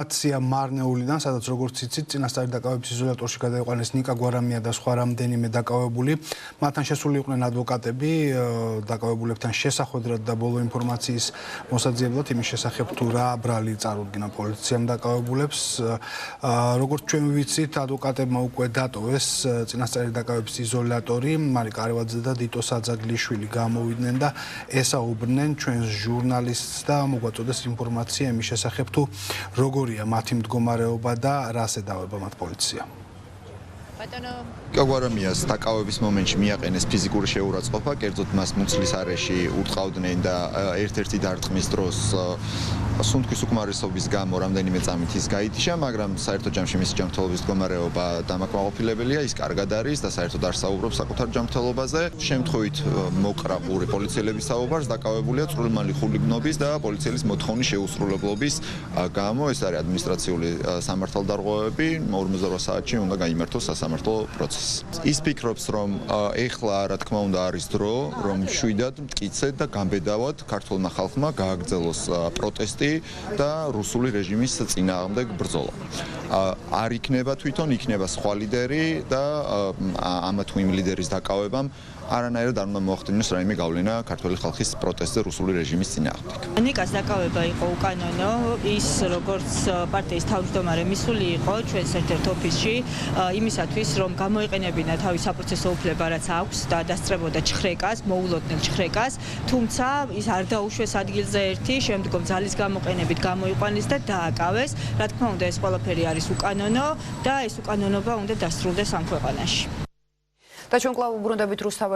აცია მარნეულიდან, სადაც როგორც იცით, წინასწარი დაკავების იზოლატორში გადაიყვანეს ნიკა გვარამია და სხვა რამდენიმე დაკავებული. მათთან შესული იყვნენ ადვოკატები, დაკავებულებთან შესახვედრად და ბოლო ინფორმაციის მოსაძიებლად იმის შესახებ თუ რა ბრალი წარუდგინა პოლიციამ დაკავებულებს. როგორც ჩვენ ვიცით, ადვოკატებმა უკვე დატოვეს წინასწარი დაკავების იზოლატორი, მარიკა არევაძე და დიტო საძაგლიშვილი გამოვიდნენ და ესაუბრნენ ჩვენს ჟურნალისტს და მოგვაწოდეს ინფორმაცია იმის შესახებ თუ როგორია მათი მდგომარეობა და რას ედავება მათ პოლიცია. გვარამიას დაკავების მომენტში მიაყენეს ფიზიკური შეურაცხყოფა, კერძოდ მას მუცლის არეში ურტყავდნენ და ერთ-ერთი დარტყმის დროს სუნთქვის უკმარისობის გამო რამდენიმე წამით ის გაითიშა, მაგრამ საერთო ჯამში მისი ჯანმრთელობის მდგომარეობა დამაკმაყოფილებელია, ის კარგად არის და საერთოდ არ საუბრობს საკუთარ ჯანმრთელობაზე. შემთხვევით მოკრა ყური პოლიციელების საუბარს, დაკავებულია წვრილმანი ხულიგნობის და პოლიციელის მოთხოვნის შეუსრულებლობის გამო. ეს არის ადმინისტრაციული სამართალდარღვევები, 48 საათში უნდა გაიმართოს სასამართლო პროცესი. ის ფიქრობს, რომ ეხლა რა თქმა უნდა არის დრო, რომ შვიდად მტკიცედ და გამბედავად ქართულმა ხალხმა გააგრძელოს პროტესტი და რუსული რეჟიმის წინააღმდეგ ბრძოლა. არ იქნება თვითონ, იქნება სხვა ლიდერი და ამა თუ იმ ლიდერის დაკავებამ არანაირად არ უნდა მოახდინოს რაიმე გავლენა ქართული ხალხის პროტესტზე რუსული რეჟიმის წინააღმდეგ. ნიკას დაკავება იყო უკანონო, ის როგორც პარტიის თავმჯდომარე მისული იყო ჩვენს ერთ-ერთ ოფისში იმისათვის, რომ გამოიყენებინა თავის საპროცესო უფლება, რაც აქვს და დასწრებოდა ჩხრეკას, მოულოდნელ ჩხრეკას, თუმცა ის არ დაუშვეს ადგილზე ერთი, შემდგომ ძალის გამოყენებით გამოიყვანეს და დააკავეს. რა თქმა უნდა, ეს ყველაფერი არის უკანონო და ეს უკანონობა უნდა დასრულდეს ამ ქვეყანაში. და ჩვენ კვლავ უბრუნდებით რუსთაველის